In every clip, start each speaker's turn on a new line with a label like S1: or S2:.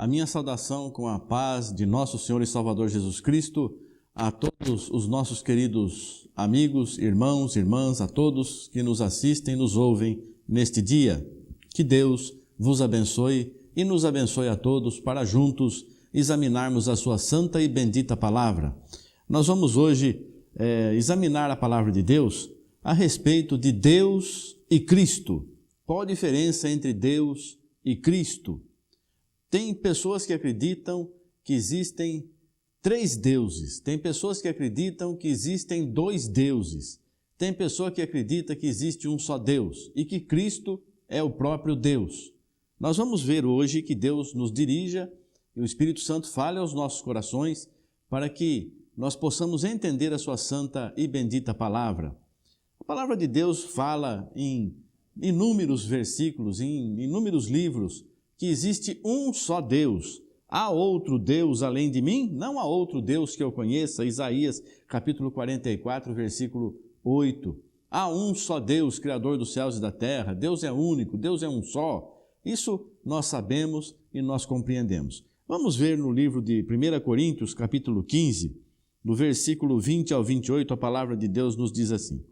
S1: A minha saudação com a paz de nosso Senhor e Salvador Jesus Cristo a todos os nossos queridos amigos, irmãos, irmãs, a todos que nos assistem e nos ouvem neste dia. Que Deus vos abençoe e nos abençoe a todos para juntos examinarmos a sua santa e bendita palavra. Nós vamos hoje examinar a palavra de Deus a respeito de Deus e Cristo. Qual a diferença entre Deus e Cristo? Tem pessoas que acreditam que existem 3 deuses. Tem pessoas que acreditam que existem 2 deuses. Tem pessoa que acredita que existe um só Deus e que Cristo é o próprio Deus. Nós vamos ver hoje que Deus nos dirija e o Espírito Santo fale aos nossos corações para que nós possamos entender a sua santa e bendita palavra. A palavra de Deus fala em inúmeros versículos, em inúmeros livros, que existe um só Deus. Há outro Deus além de mim? Não há outro Deus que eu conheça. Isaías capítulo 44, versículo 8. Há um só Deus, Criador dos céus e da terra. Deus é único, Deus é um só. Isso nós sabemos e nós compreendemos. Vamos ver no livro de 1 Coríntios, capítulo 15, do versículo 20 ao 28, a palavra de Deus nos diz assim: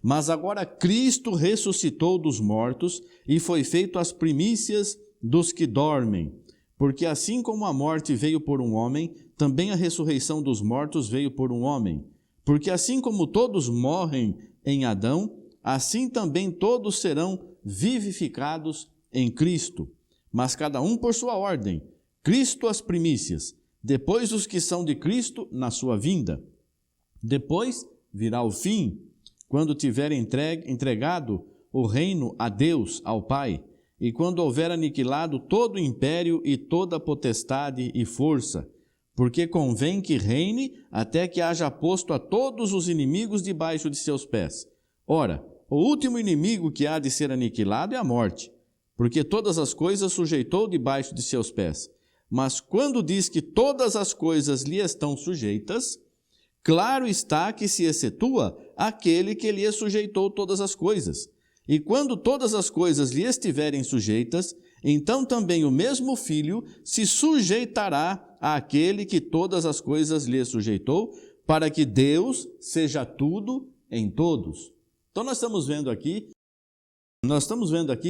S1: Mas agora Cristo ressuscitou dos mortos e foi feito as primícias dos que dormem. Porque assim como a morte veio por um homem, também a ressurreição dos mortos veio por um homem. Porque assim como todos morrem em Adão, assim também todos serão vivificados em Cristo. Mas cada um por sua ordem. Cristo as primícias, depois os que são de Cristo na sua vinda. Depois virá o fim, quando tiver entregado o reino a Deus, ao Pai, e quando houver aniquilado todo o império e toda potestade e força, porque convém que reine até que haja posto a todos os inimigos debaixo de seus pés. Ora, o último inimigo que há de ser aniquilado é a morte, porque todas as coisas sujeitou debaixo de seus pés. Mas quando diz que todas as coisas lhe estão sujeitas, claro está que se excetua aquele que lhe sujeitou todas as coisas. E quando todas as coisas lhe estiverem sujeitas, então também o mesmo Filho se sujeitará àquele que todas as coisas lhe sujeitou, para que Deus seja tudo em todos. Então nós estamos vendo aqui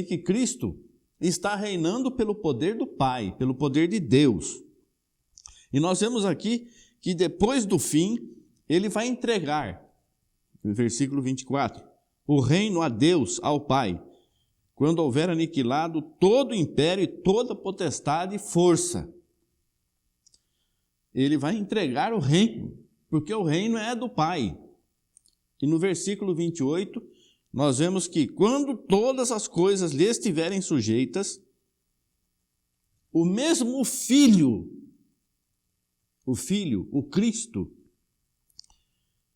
S1: que Cristo está reinando pelo poder do Pai, pelo poder de Deus. E nós vemos aqui que depois do fim, ele vai entregar, no versículo 24, o reino a Deus, ao Pai, quando houver aniquilado todo o império e toda potestade e força. Ele vai entregar o reino, porque o reino é do Pai. E no versículo 28, nós vemos que quando todas as coisas lhe estiverem sujeitas, o mesmo Filho, o Cristo,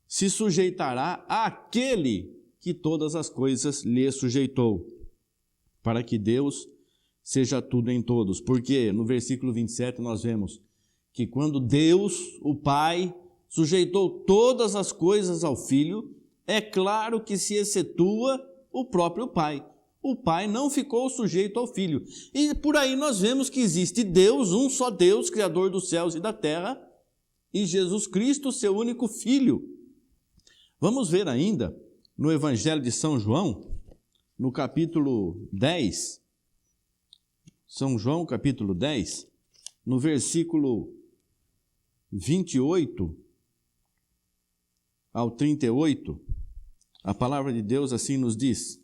S1: se sujeitará àquele que todas as coisas lhe sujeitou, para que Deus seja tudo em todos. Porque no versículo 27 nós vemos que quando Deus, o Pai, sujeitou todas as coisas ao Filho, é claro que se excetua o próprio Pai. O Pai não ficou sujeito ao Filho. E por aí nós vemos que existe Deus, um só Deus, Criador dos céus e da terra, e Jesus Cristo, seu único Filho. Vamos ver ainda no Evangelho de São João, no capítulo 10, São João, capítulo 10, no versículo 28 ao 38, a palavra de Deus assim nos diz: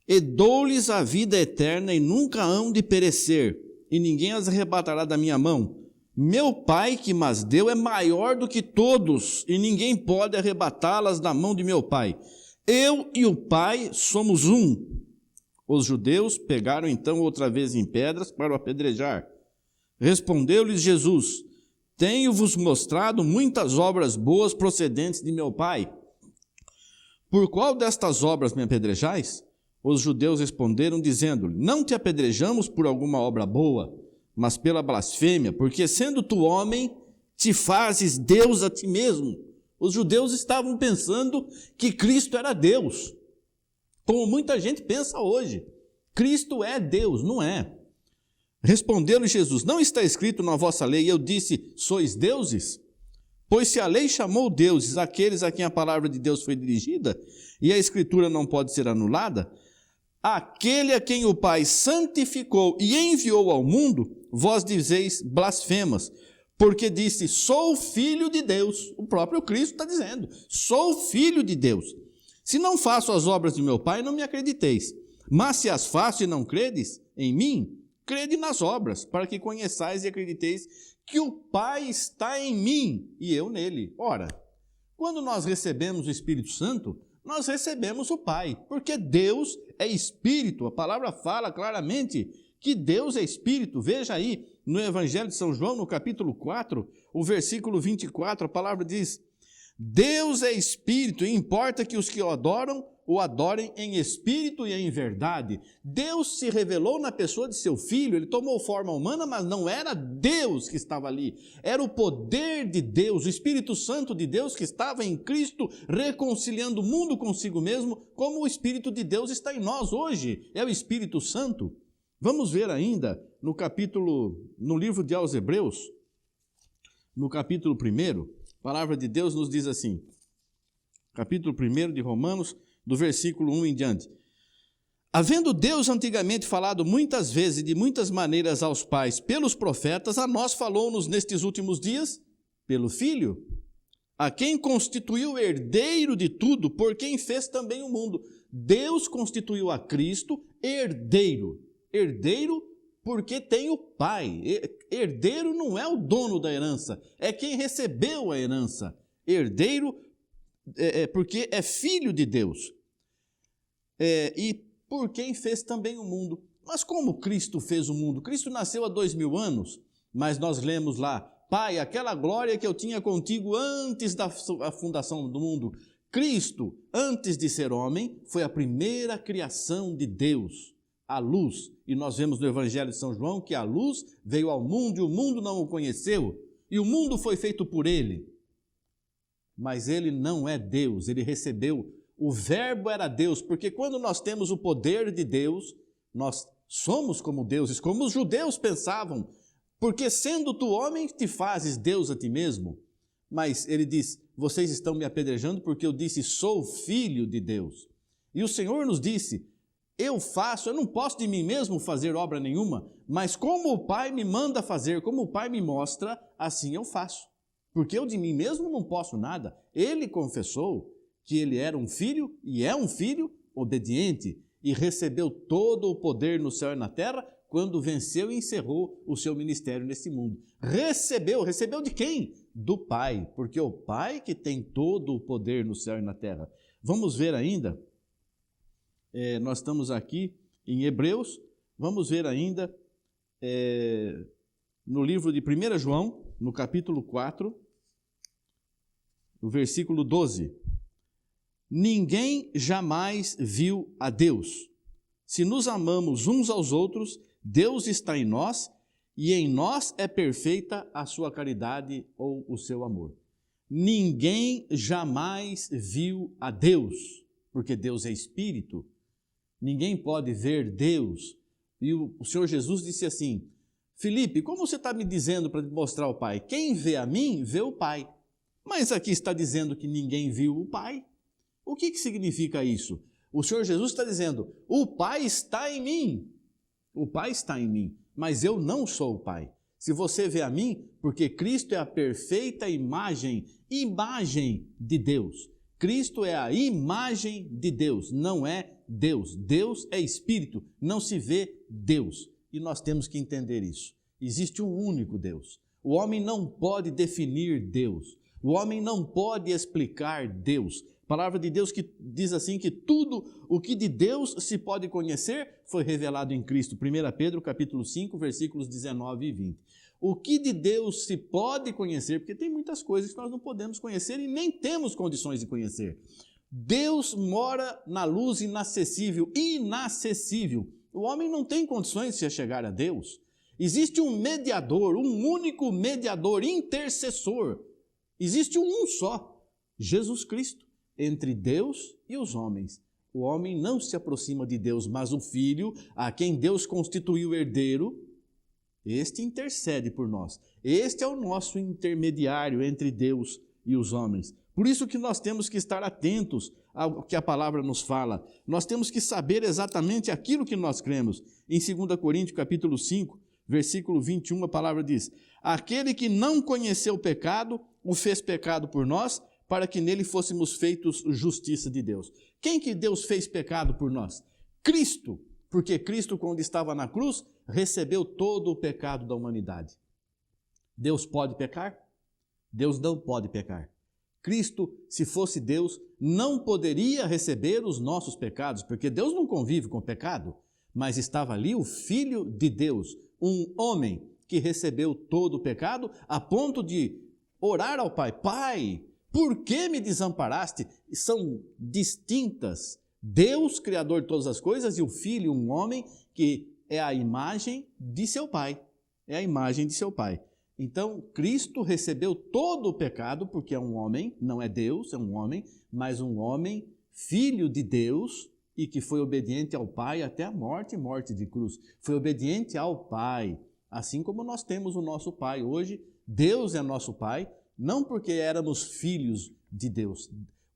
S1: E dou-lhes a vida eterna e nunca hão de perecer, e ninguém as arrebatará da minha mão. Meu Pai que mas deu é maior do que todos, e ninguém pode arrebatá-las da mão de meu Pai. Eu e o Pai somos um. Os judeus pegaram então outra vez em pedras para o apedrejar. Respondeu-lhes Jesus: Tenho-vos mostrado muitas obras boas procedentes de meu Pai. Por qual destas obras me apedrejais? Os judeus responderam, dizendo-lhe: Não te apedrejamos por alguma obra boa, mas pela blasfêmia, porque sendo tu homem, te fazes Deus a ti mesmo. Os judeus estavam pensando que Cristo era Deus, como muita gente pensa hoje. Cristo é Deus, não é. Respondeu-lhe Jesus: não está escrito na vossa lei, eu disse, sois deuses? Pois se a lei chamou deuses aqueles a quem a palavra de Deus foi dirigida, e a escritura não pode ser anulada, aquele a quem o Pai santificou e enviou ao mundo, vós dizeis blasfemas, porque disse, sou filho de Deus. O próprio Cristo está dizendo, sou filho de Deus. Se não faço as obras de meu Pai, não me acrediteis. Mas se as faço e não credes em mim, crede nas obras, para que conheçais e acrediteis que o Pai está em mim e eu nele. Ora, quando nós recebemos o Espírito Santo, nós recebemos o Pai, porque Deus é Espírito. A palavra fala claramente que Deus é Espírito. Veja aí no Evangelho de São João, no capítulo 4, o versículo 24, a palavra diz, Deus é Espírito e importa que os que o adorem em espírito e em verdade. Deus se revelou na pessoa de seu Filho, ele tomou forma humana, mas não era Deus que estava ali, era o poder de Deus, o Espírito Santo de Deus que estava em Cristo, reconciliando o mundo consigo mesmo, como o Espírito de Deus está em nós hoje, é o Espírito Santo. Vamos ver ainda no livro de aos Hebreus, no capítulo 1, a palavra de Deus nos diz assim, capítulo 1 de Romanos, do versículo 1 em diante. Havendo Deus antigamente falado muitas vezes e de muitas maneiras aos pais pelos profetas, a nós falou-nos nestes últimos dias pelo Filho, a quem constituiu herdeiro de tudo, por quem fez também o mundo. Deus constituiu a Cristo herdeiro. Herdeiro porque tem o Pai. Herdeiro não é o dono da herança, é quem recebeu a herança. Herdeiro porque é filho de Deus. E por quem fez também o mundo. Mas como Cristo fez o mundo? Cristo nasceu há 2000 anos, mas nós lemos lá, Pai, aquela glória que eu tinha contigo antes da fundação do mundo. Cristo, antes de ser homem, foi a primeira criação de Deus, a luz. E nós vemos no Evangelho de São João que a luz veio ao mundo e o mundo não o conheceu. E o mundo foi feito por ele. Mas ele não é Deus, ele recebeu. O verbo era Deus, porque quando nós temos o poder de Deus, nós somos como deuses, como os judeus pensavam, porque sendo tu homem, te fazes Deus a ti mesmo. Mas ele diz, vocês estão me apedrejando porque eu disse, sou filho de Deus. E o Senhor nos disse, eu não posso de mim mesmo fazer obra nenhuma, mas como o Pai me manda fazer, como o Pai me mostra, assim eu faço. Porque eu de mim mesmo não posso nada. Ele confessou que ele era um filho e é um filho obediente e recebeu todo o poder no céu e na terra quando venceu e encerrou o seu ministério nesse mundo. Recebeu de quem? Do Pai, porque é o Pai que tem todo o poder no céu e na terra. Vamos ver ainda, nós estamos aqui em Hebreus, vamos ver ainda no livro de 1 João, no capítulo 4, no versículo 12. Ninguém jamais viu a Deus. Se nos amamos uns aos outros, Deus está em nós e em nós é perfeita a sua caridade ou o seu amor. Ninguém jamais viu a Deus, porque Deus é Espírito. Ninguém pode ver Deus. E o Senhor Jesus disse assim, Filipe, como você está me dizendo para mostrar o Pai? Quem vê a mim, vê o Pai. Mas aqui está dizendo que ninguém viu o Pai. O que significa isso? O Senhor Jesus está dizendo, o Pai está em mim. O Pai está em mim, mas eu não sou o Pai. Se você vê a mim, porque Cristo é a perfeita imagem de Deus. Cristo é a imagem de Deus, não é Deus. Deus é Espírito, não se vê Deus. E nós temos que entender isso. Existe um único Deus. O homem não pode definir Deus. O homem não pode explicar Deus. A palavra de Deus que diz assim que tudo o que de Deus se pode conhecer foi revelado em Cristo. 1 Pedro capítulo 5, versículos 19 e 20. O que de Deus se pode conhecer, porque tem muitas coisas que nós não podemos conhecer e nem temos condições de conhecer. Deus mora na luz inacessível. O homem não tem condições de se chegar a Deus. Existe um mediador, um único mediador, intercessor. Existe um só, Jesus Cristo, entre Deus e os homens. O homem não se aproxima de Deus, mas o Filho, a quem Deus constituiu herdeiro, Este intercede por nós. Este é o nosso intermediário entre Deus e os homens. Por isso que nós temos que estar atentos ao que a palavra nos fala. Nós temos que saber exatamente aquilo que nós cremos. Em 2 Coríntios, capítulo 5, versículo 21, a palavra diz: aquele que não conheceu o pecado, o fez pecado por nós, para que nele fôssemos feitos justiça de Deus. Quem que Deus fez pecado por nós? Cristo, porque Cristo, quando estava na cruz, recebeu todo o pecado da humanidade. Deus pode pecar? Deus não pode pecar. Cristo, se fosse Deus, não poderia receber os nossos pecados, porque Deus não convive com o pecado, mas estava ali o Filho de Deus, um homem que recebeu todo o pecado, a ponto de orar ao Pai: Pai, por que me desamparaste? São distintas. Deus, Criador de todas as coisas, e o Filho, um homem que é a imagem de seu Pai. É a imagem de seu Pai. Então, Cristo recebeu todo o pecado, porque é um homem, não é Deus, é um homem, mas um homem, filho de Deus, e que foi obediente ao Pai até a morte de cruz. Foi obediente ao Pai, assim como nós temos o nosso Pai. Hoje, Deus é nosso Pai, não porque éramos filhos de Deus.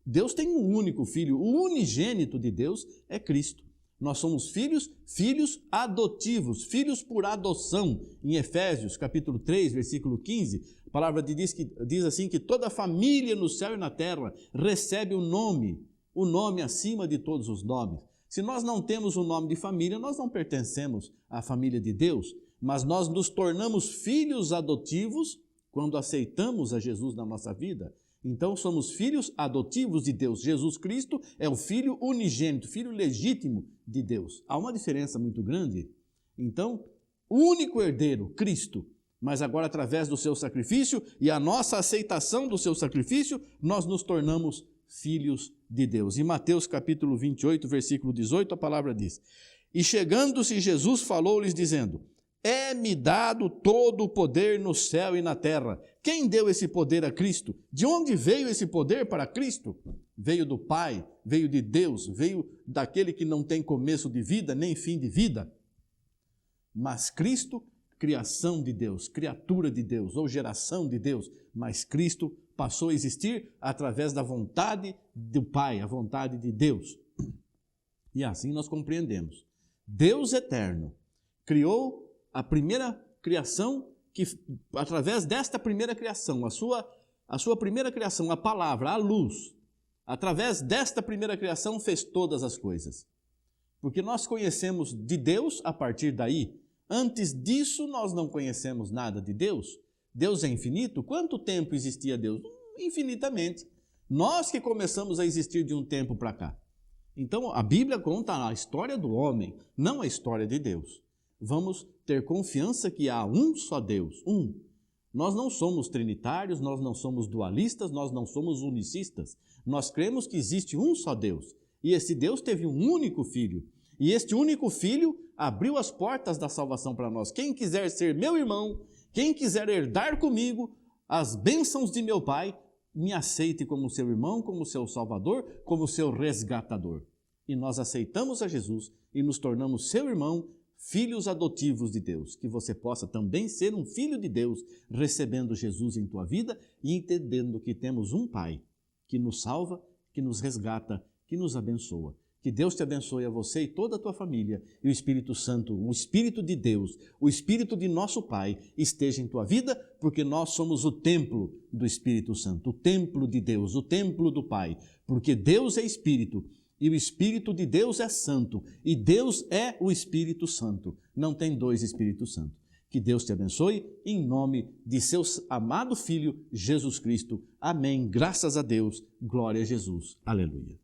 S1: Deus tem um único filho, o unigênito de Deus é Cristo. Nós somos filhos adotivos, filhos por adoção. Em Efésios, capítulo 3, versículo 15, a palavra diz assim que toda família no céu e na terra recebe o nome acima de todos os nomes. Se nós não temos o nome de família, nós não pertencemos à família de Deus, mas nós nos tornamos filhos adotivos quando aceitamos a Jesus na nossa vida. Então somos filhos adotivos de Deus. Jesus Cristo é o Filho unigênito, Filho legítimo de Deus. Há uma diferença muito grande. Então, o único herdeiro, Cristo, mas agora através do seu sacrifício e a nossa aceitação do seu sacrifício, nós nos tornamos filhos de Deus. Em Mateus capítulo 28, versículo 18, a palavra diz: e chegando-se Jesus falou-lhes dizendo: é-me dado todo o poder no céu e na terra. Quem deu esse poder a Cristo? De onde veio esse poder para Cristo? Veio do Pai, veio de Deus, veio daquele que não tem começo de vida, nem fim de vida. Mas Cristo, criação de Deus, criatura de Deus, ou geração de Deus, mas Cristo passou a existir através da vontade do Pai, a vontade de Deus. E assim nós compreendemos. Deus eterno criou a primeira criação, que através desta primeira criação, a sua primeira criação, a palavra, a luz, através desta primeira criação fez todas as coisas. Porque nós conhecemos de Deus a partir daí. Antes disso nós não conhecemos nada de Deus. Deus é infinito. Quanto tempo existia Deus? Infinitamente. Nós que começamos a existir de um tempo para cá. Então a Bíblia conta a história do homem, não a história de Deus. Vamos ter confiança que há um só Deus, um. Nós não somos trinitários, nós não somos dualistas, nós não somos unicistas. Nós cremos que existe um só Deus. E esse Deus teve um único Filho. E este único Filho abriu as portas da salvação para nós. Quem quiser ser meu irmão, quem quiser herdar comigo as bênçãos de meu Pai, me aceite como seu irmão, como seu Salvador, como seu resgatador. E nós aceitamos a Jesus e nos tornamos seu irmão, filhos adotivos de Deus, que você possa também ser um filho de Deus, recebendo Jesus em tua vida e entendendo que temos um Pai que nos salva, que nos resgata, que nos abençoa. Que Deus te abençoe a você e toda a tua família, e o Espírito Santo, o Espírito de Deus, o Espírito de nosso Pai esteja em tua vida, porque nós somos o templo do Espírito Santo, o templo de Deus, o templo do Pai, porque Deus é Espírito, e o Espírito de Deus é santo, e Deus é o Espírito Santo. Não tem dois Espíritos Santos. Que Deus te abençoe, em nome de seu amado Filho, Jesus Cristo. Amém. Graças a Deus. Glória a Jesus. Aleluia.